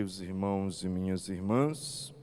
Meus irmãos e minhas irmãs,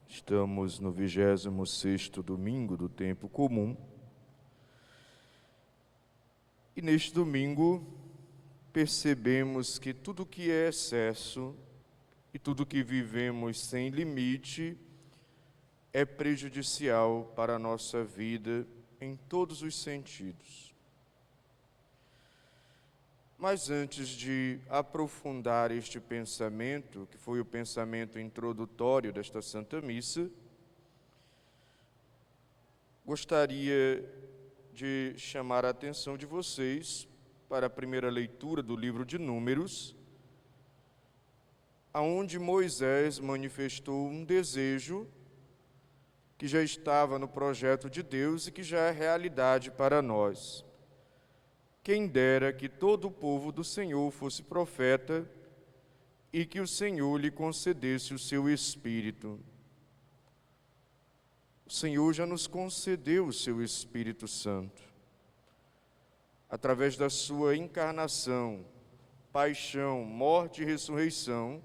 estamos no 26º domingo do tempo comum. E neste domingo percebemos que tudo que é excesso e tudo que vivemos sem limite é prejudicial para a nossa vida em todos os sentidos. Mas antes de aprofundar este pensamento, que foi o pensamento introdutório desta Santa Missa, gostaria de chamar a atenção de vocês para a primeira leitura do livro de Números, aonde Moisés manifestou um desejo que já estava no projeto de Deus e que já é realidade para nós. Quem dera que todo o povo do Senhor fosse profeta e que o Senhor lhe concedesse o seu Espírito. O Senhor já nos concedeu o seu Espírito Santo. Através da sua encarnação, paixão, morte e ressurreição,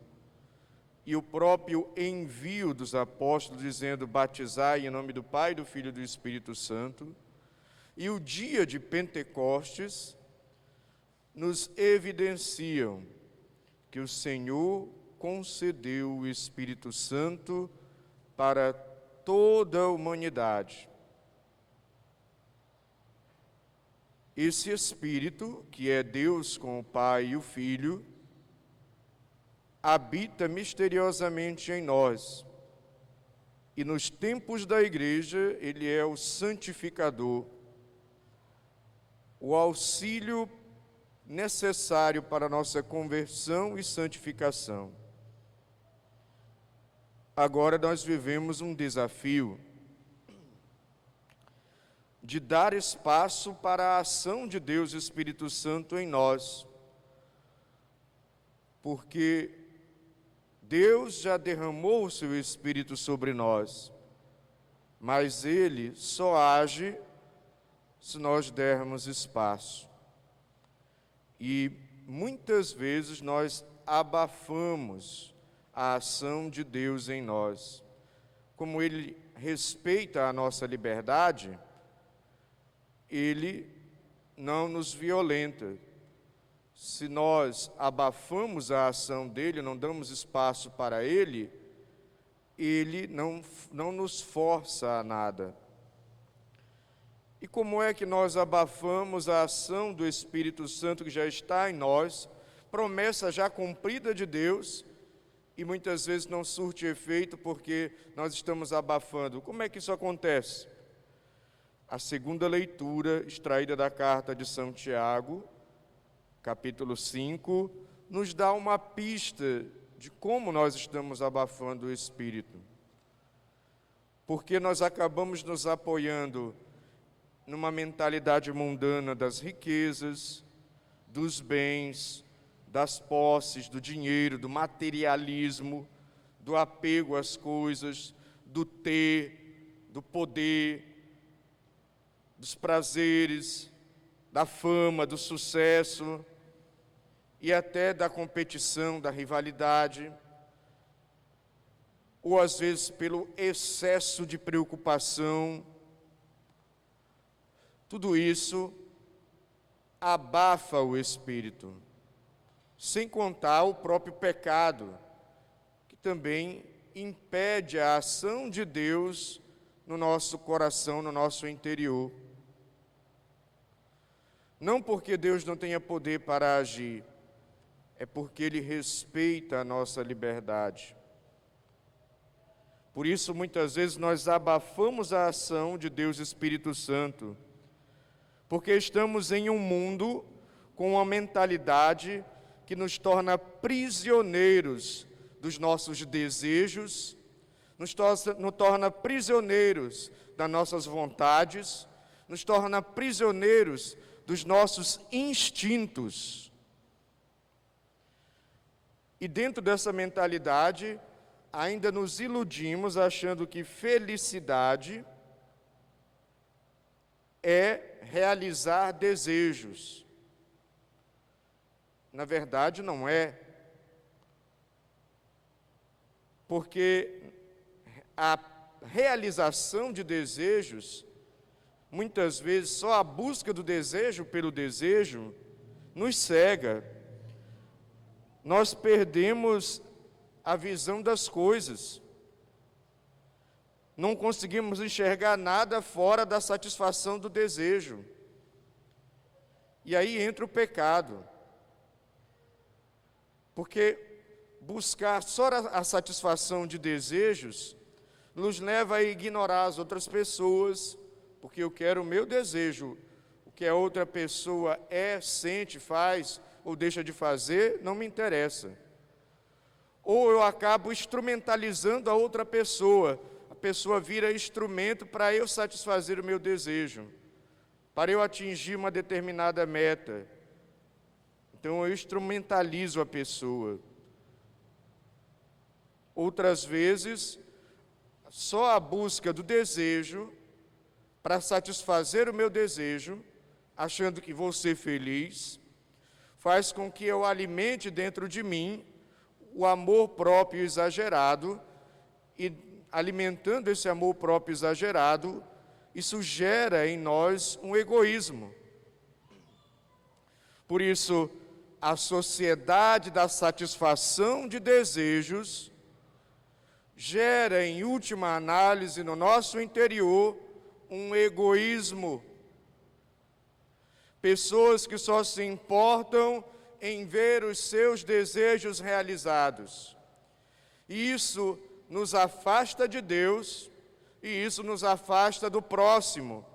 e o próprio envio dos apóstolos dizendo: batizai em nome do Pai, do Filho e do Espírito Santo, e o dia de Pentecostes nos evidenciam que o Senhor concedeu o Espírito Santo para toda a humanidade. Esse Espírito, que é Deus com o Pai e o Filho, habita misteriosamente em nós. E nos tempos da Igreja, ele é o santificador, o auxílio necessário para a nossa conversão e santificação. Agora nós vivemos um desafio de dar espaço para a ação de Deus Espírito Santo em nós, porque Deus já derramou o seu Espírito sobre nós, mas Ele só age se nós dermos espaço. E muitas vezes nós abafamos a ação de Deus em nós. Como Ele respeita a nossa liberdade, Ele não nos violenta. Se nós abafamos a ação dEle, não damos espaço para Ele, Ele não nos força a nada. E como é que nós abafamos a ação do Espírito Santo que já está em nós, promessa já cumprida de Deus, e muitas vezes não surte efeito porque nós estamos abafando? Como é que isso acontece? A segunda leitura, extraída da carta de São Tiago, capítulo 5, nos dá uma pista de como nós estamos abafando o Espírito. Porque nós acabamos nos apoiando numa mentalidade mundana das riquezas, dos bens, das posses, do dinheiro, do materialismo, do apego às coisas, do ter, do poder, dos prazeres, da fama, do sucesso e até da competição, da rivalidade, ou às vezes pelo excesso de preocupação. Tudo isso abafa o Espírito, sem contar o próprio pecado, que também impede a ação de Deus no nosso coração, no nosso interior. Não porque Deus não tenha poder para agir, é porque Ele respeita a nossa liberdade. Por isso, muitas vezes, nós abafamos a ação de Deus Espírito Santo, porque estamos em um mundo com uma mentalidade que nos torna prisioneiros dos nossos desejos, nos torna prisioneiros das nossas vontades, nos torna prisioneiros dos nossos instintos. E dentro dessa mentalidade, ainda nos iludimos achando que felicidade é realizar desejos. Na verdade, não é. porque a realização de desejos, muitas vezes só a busca do desejo pelo desejo, nos cega. Nós perdemos a visão das coisas. Não conseguimos enxergar nada fora da satisfação do desejo. E aí entra o pecado. Porque buscar só a satisfação de desejos nos leva a ignorar as outras pessoas, porque eu quero o meu desejo. O que a outra pessoa sente, faz ou deixa de fazer, não me interessa. Ou eu acabo instrumentalizando a outra pessoa. A pessoa vira instrumento para eu satisfazer o meu desejo, para eu atingir uma determinada meta. Então eu instrumentalizo a pessoa. Outras vezes, só a busca do desejo, para satisfazer o meu desejo, achando que vou ser feliz, faz com que eu alimente dentro de mim o amor próprio exagerado, e alimentando esse amor próprio exagerado, isso gera em nós um egoísmo. Por isso, a sociedade da satisfação de desejos gera, em última análise, no nosso interior, um egoísmo. Pessoas que só se importam em ver os seus desejos realizados. E isso nos afasta de Deus, e isso nos afasta do próximo.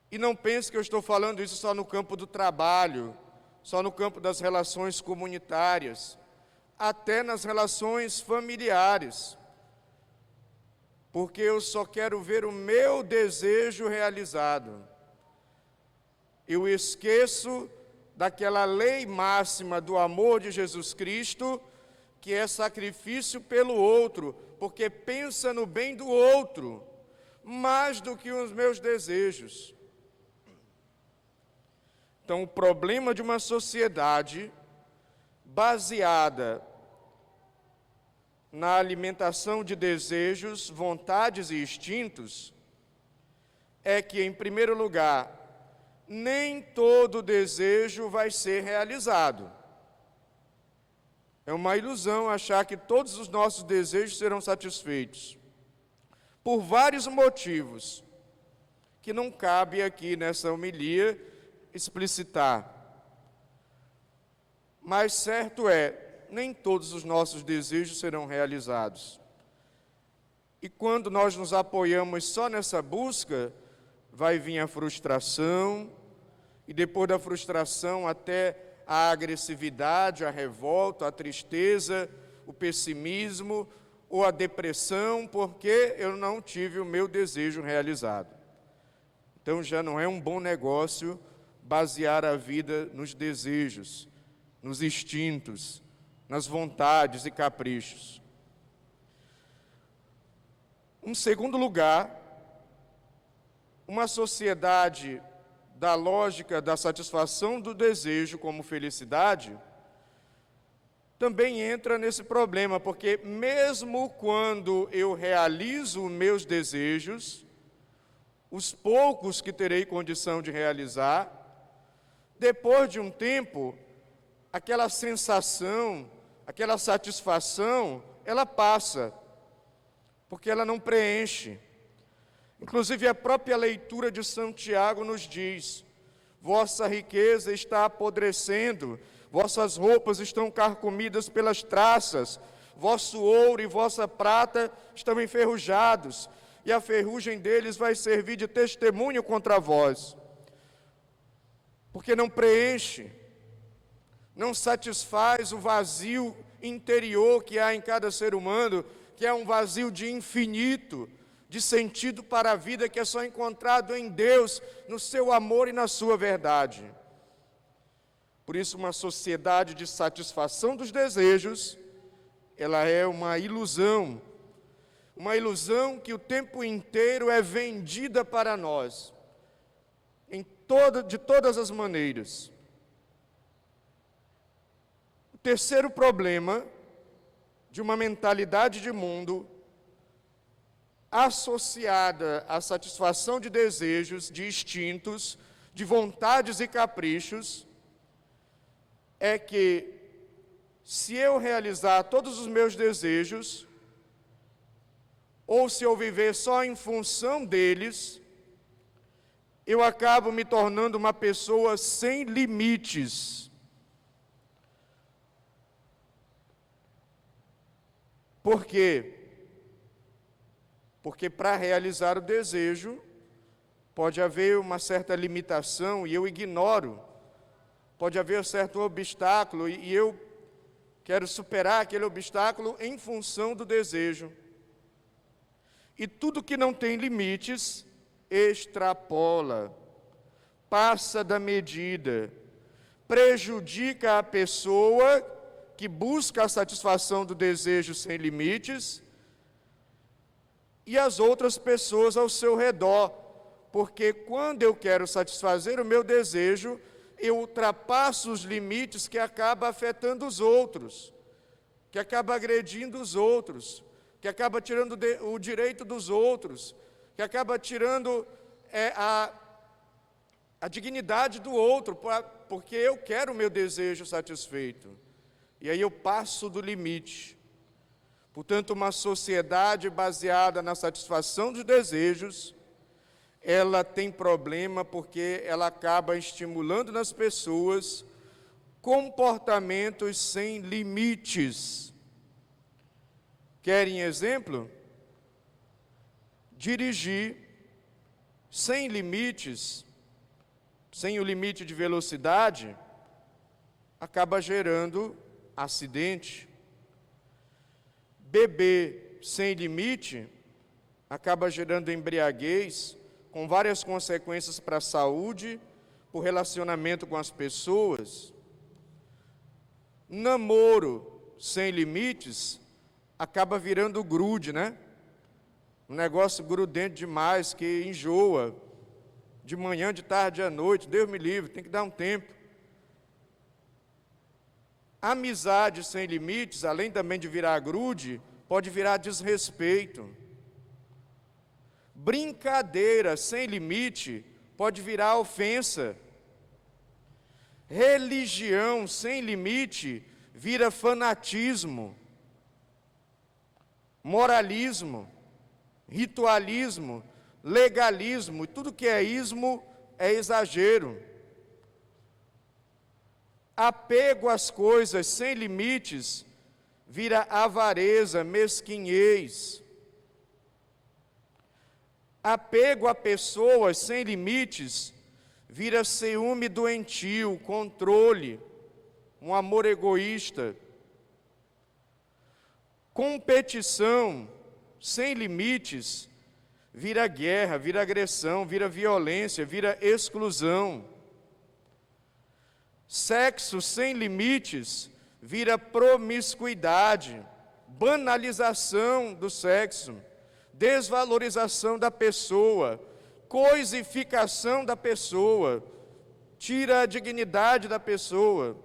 E não pense que eu estou falando isso só no campo do trabalho, só no campo das relações comunitárias, até nas relações familiares. Porque eu só quero ver o meu desejo realizado. Eu esqueço daquela lei máxima do amor de Jesus Cristo, que é sacrifício pelo outro, porque pensa no bem do outro, mais do que os meus desejos. Então, o problema de uma sociedade baseada na alimentação de desejos, vontades e instintos, é que, em primeiro lugar, nem todo desejo vai ser realizado. É uma ilusão achar que todos os nossos desejos serão satisfeitos, por vários motivos, que não cabe aqui nessa homilia explicitar. Mas certo nem todos os nossos desejos serão realizados. E quando nós nos apoiamos só nessa busca, vai vir a frustração, e depois da frustração até a agressividade, a revolta, a tristeza, o pessimismo ou a depressão, porque eu não tive o meu desejo realizado. Então já não é um bom negócio basear a vida nos desejos, nos instintos, nas vontades e caprichos. Em segundo lugar, uma sociedade da lógica da satisfação do desejo como felicidade, também entra nesse problema, porque mesmo quando eu realizo meus desejos, os poucos que terei condição de realizar, depois de um tempo, aquela sensação, aquela satisfação, ela passa, porque ela não preenche. Inclusive, a própria leitura de São Tiago nos diz: vossa riqueza está apodrecendo, vossas roupas estão carcomidas pelas traças, vosso ouro e vossa prata estão enferrujados, e a ferrugem deles vai servir de testemunho contra vós. Porque não preenche, não satisfaz o vazio interior que há em cada ser humano, que é um vazio de infinito, de sentido para a vida, que é só encontrado em Deus, no seu amor e na sua verdade. Por isso, uma sociedade de satisfação dos desejos, ela é uma ilusão que o tempo inteiro é vendida para nós, de todas as maneiras. O terceiro problema de uma mentalidade de mundo associada à satisfação de desejos, de instintos, de vontades e caprichos, é que, se eu realizar todos os meus desejos, ou se eu viver só em função deles, eu acabo me tornando uma pessoa sem limites. Por quê? Porque para realizar o desejo, pode haver uma certa limitação e eu ignoro. Pode haver um certo obstáculo e eu quero superar aquele obstáculo em função do desejo. E tudo que não tem limites, extrapola, passa da medida, prejudica a pessoa que busca a satisfação do desejo sem limites e as outras pessoas ao seu redor, porque quando eu quero satisfazer o meu desejo, eu ultrapasso os limites que acaba afetando os outros, que acaba agredindo os outros, que acaba tirando o direito dos outros, que acaba tirando a dignidade do outro, porque eu quero o meu desejo satisfeito. E aí eu passo do limite. Portanto, uma sociedade baseada na satisfação dos desejos, ela tem problema porque ela acaba estimulando nas pessoas comportamentos sem limites. Querem exemplo? Dirigir sem limites, sem o limite de velocidade, acaba gerando acidente. Beber sem limite acaba gerando embriaguez, com várias consequências para a saúde, para o relacionamento com as pessoas. Namoro sem limites acaba virando grude, né? Um negócio grudento demais, que enjoa, de manhã, de tarde, à noite, Deus me livre, tem que dar um tempo. Amizade sem limites, além também de virar grude, pode virar desrespeito. Brincadeira sem limite pode virar ofensa. Religião sem limite vira fanatismo. Moralismo, ritualismo, legalismo, tudo que é ismo é exagero. Apego às coisas sem limites vira avareza, mesquinhez. Apego a pessoas sem limites vira ciúme doentio, controle, um amor egoísta. Competição sem limites vira guerra, vira agressão, vira violência, vira exclusão. Sexo sem limites vira promiscuidade, banalização do sexo, desvalorização da pessoa, coisificação da pessoa, tira a dignidade da pessoa.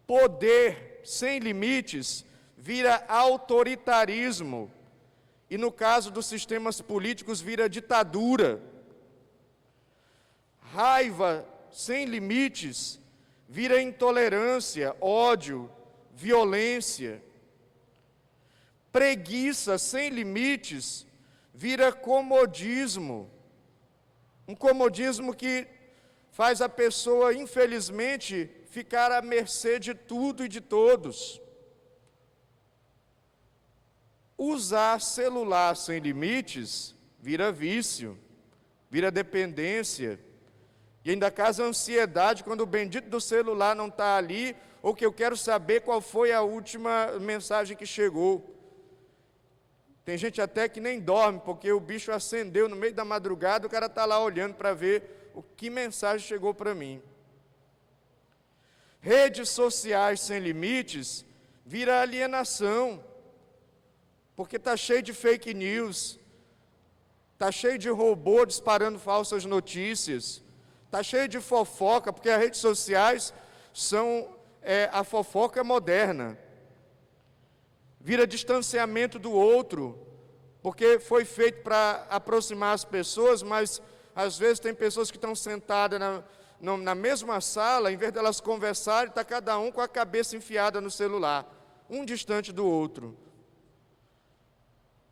Poder sem limites vira autoritarismo, e no caso dos sistemas políticos vira ditadura. Raiva sem limites vira intolerância, ódio, violência. Preguiça sem limites vira comodismo. Um comodismo que faz a pessoa, infelizmente, ficar à mercê de tudo e de todos. Usar celular sem limites vira vício, vira dependência. E ainda causa ansiedade quando o bendito do celular não está ali, ou que eu quero saber qual foi a última mensagem que chegou. Tem gente até que nem dorme, porque o bicho acendeu no meio da madrugada, o cara está lá olhando para ver que mensagem chegou para mim. Redes sociais sem limites vira alienação, porque está cheio de fake news, está cheio de robô disparando falsas notícias, está cheio de fofoca, porque as redes sociais são a fofoca moderna. vira distanciamento do outro, porque foi feito para aproximar as pessoas, mas às vezes tem pessoas que estão sentadas na mesma sala, em vez de elas conversarem, está cada um com a cabeça enfiada no celular, um distante do outro.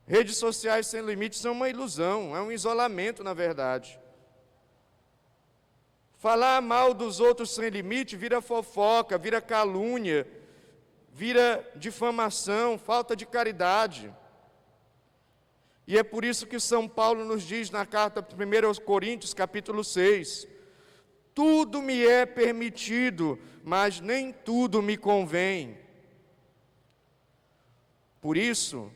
Redes sociais sem limites são uma ilusão, é um isolamento, na verdade. Falar mal dos outros sem limite vira fofoca, vira calúnia, vira difamação, falta de caridade. E é por isso que São Paulo nos diz na carta 1 aos Coríntios, capítulo 6, tudo me é permitido, mas nem tudo me convém. Por isso,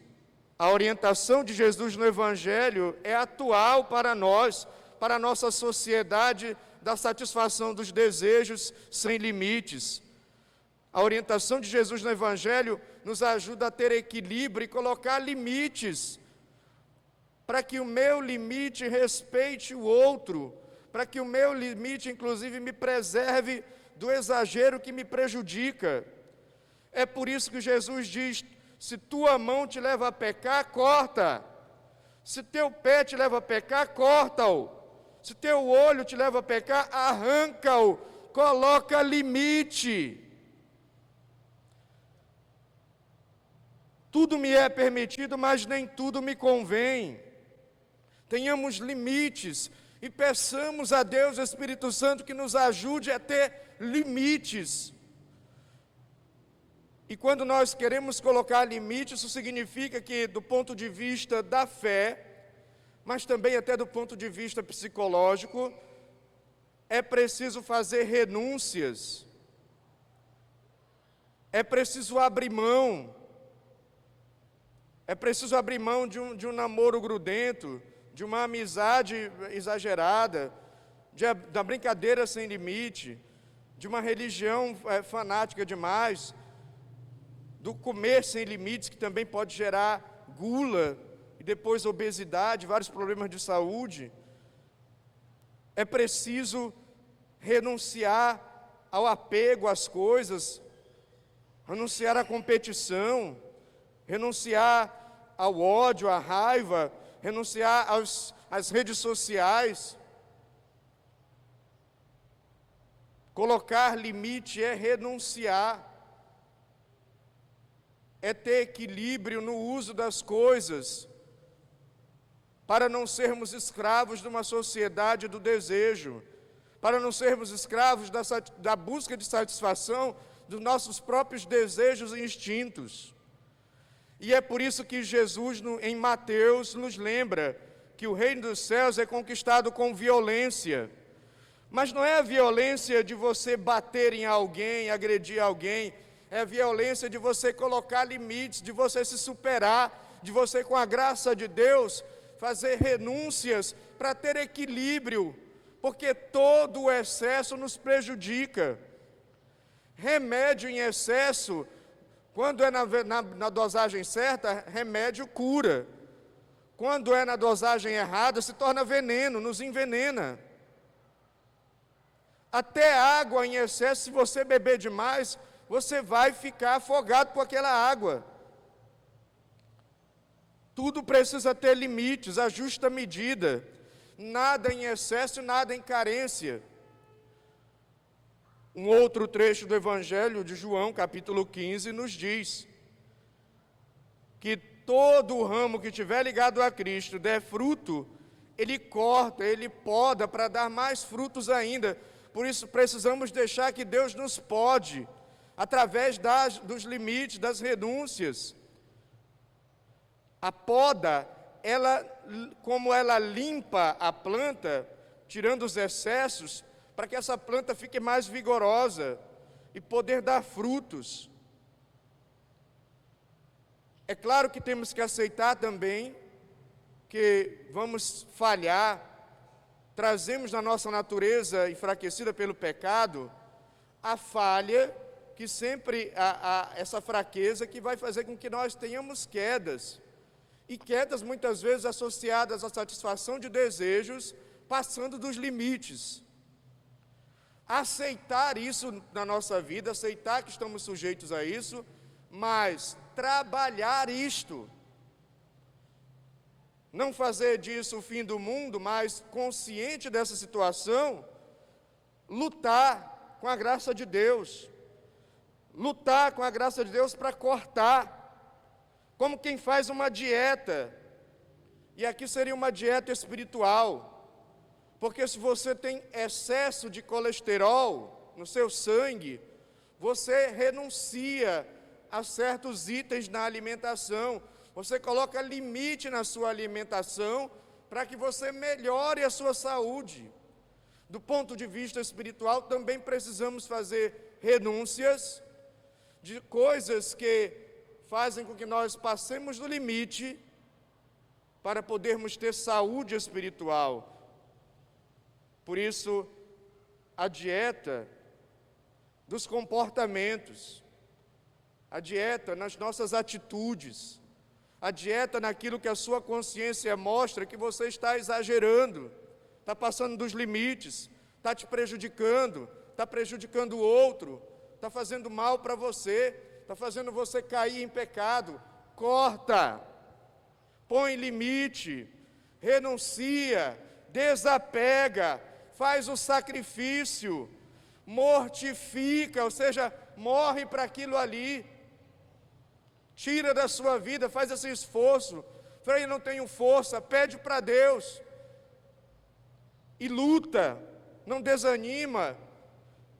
a orientação de Jesus no Evangelho é atual para nós, para a nossa sociedade da satisfação dos desejos sem limites. A orientação de Jesus no Evangelho nos ajuda a ter equilíbrio e colocar limites, para que o meu limite respeite o outro, para que o meu limite, inclusive, me preserve do exagero que me prejudica. É por isso que Jesus diz: se tua mão te leva a pecar, corta. Se teu pé te leva a pecar, corta-o. Se teu olho te leva a pecar, arranca-o. Coloca limite. Tudo me é permitido, mas nem tudo me convém. Tenhamos limites e peçamos a Deus, Espírito Santo, que nos ajude a ter limites. E quando nós queremos colocar limites, isso significa que, do ponto de vista da fé, mas também até do ponto de vista psicológico, é preciso fazer renúncias, é preciso abrir mão, de um namoro grudento, de uma amizade exagerada, da brincadeira sem limite, de uma religião fanática demais, do comer sem limites, que também pode gerar gula, e depois obesidade, vários problemas de saúde. É preciso renunciar ao apego às coisas, renunciar à competição, renunciar ao ódio, à raiva, renunciar às redes sociais. Colocar limite é renunciar, é ter equilíbrio no uso das coisas, para não sermos escravos de uma sociedade do desejo, para não sermos escravos da busca de satisfação dos nossos próprios desejos e instintos. E é por isso que Jesus, em Mateus, nos lembra que o reino dos céus é conquistado com violência. Mas não é a violência de você bater em alguém, agredir alguém, é a violência de você colocar limites, de você se superar, de você, com a graça de Deus, fazer renúncias para ter equilíbrio, porque todo o excesso nos prejudica. Remédio em excesso, quando é na dosagem certa, remédio cura. Quando é na dosagem errada, se torna veneno, nos envenena. Até água em excesso, se você beber demais, você vai ficar afogado por aquela água. Tudo precisa ter limites, a justa medida. Nada em excesso, nada em carência. Um outro trecho do Evangelho de João, capítulo 15, nos diz que todo o ramo que estiver ligado a Cristo der fruto, Ele corta, Ele poda para dar mais frutos ainda. Por isso precisamos deixar que Deus nos pode, através dos limites, das renúncias. A poda, como ela limpa a planta, tirando os excessos, para que essa planta fique mais vigorosa e poder dar frutos. É claro que temos que aceitar também que vamos falhar, trazemos na nossa natureza enfraquecida pelo pecado a falha, que sempre essa fraqueza que vai fazer com que nós tenhamos quedas, e quedas muitas vezes associadas à satisfação de desejos, passando dos limites. Aceitar isso na nossa vida, aceitar que estamos sujeitos a isso, mas trabalhar isto. Não fazer disso o fim do mundo, mas consciente dessa situação, lutar com a graça de Deus. Lutar com a graça de Deus para cortar. Como quem faz uma dieta. E aqui seria uma dieta espiritual. Porque se você tem excesso de colesterol no seu sangue, você renuncia a certos itens na alimentação. Você coloca limite na sua alimentação para que você melhore a sua saúde. Do ponto de vista espiritual, também precisamos fazer renúncias de coisas que fazem com que nós passemos do limite para podermos ter saúde espiritual. Por isso, a dieta dos comportamentos, a dieta nas nossas atitudes, a dieta naquilo que a sua consciência mostra que você está exagerando, está passando dos limites, está te prejudicando, está prejudicando o outro, está fazendo mal para você, está fazendo você cair em pecado. Corta, põe limite, renuncia, desapega, faz o sacrifício, mortifica, ou seja, morre para aquilo ali. Tira da sua vida, faz esse esforço. Frei, não tenho força, pede para Deus. E luta, não desanima.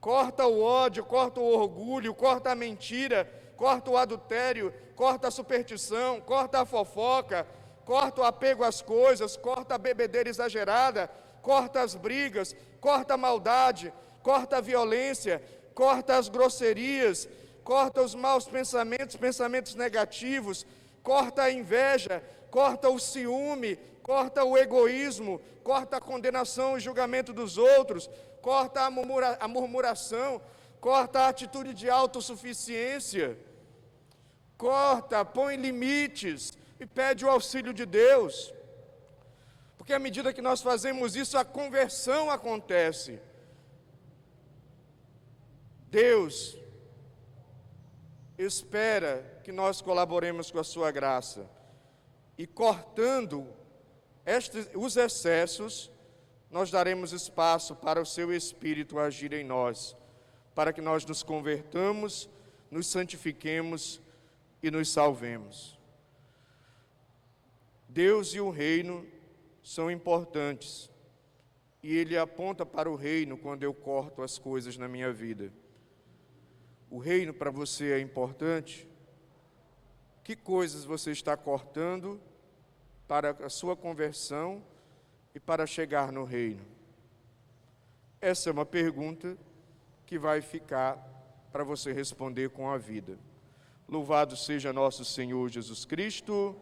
Corta o ódio, corta o orgulho, corta a mentira, corta o adultério, corta a superstição, corta a fofoca, corta o apego às coisas, corta a bebedeira exagerada, corta as brigas, corta a maldade, corta a violência, corta as grosserias, corta os maus pensamentos, pensamentos negativos, corta a inveja, corta o ciúme, corta o egoísmo, corta a condenação e julgamento dos outros, corta a murmuração, corta a atitude de autossuficiência, corta, põe limites e pede o auxílio de Deus. Porque à medida que nós fazemos isso, a conversão acontece. Deus espera que nós colaboremos com a sua graça. E cortando os excessos, nós daremos espaço para o seu Espírito agir em nós, para que nós nos convertamos, nos santifiquemos e nos salvemos. Deus e o reino são importantes, e Ele aponta para o reino quando eu corto as coisas na minha vida. O reino para você é importante? Que coisas você está cortando para a sua conversão e para chegar no reino? Essa é uma pergunta que vai ficar para você responder com a vida. Louvado seja nosso Senhor Jesus Cristo.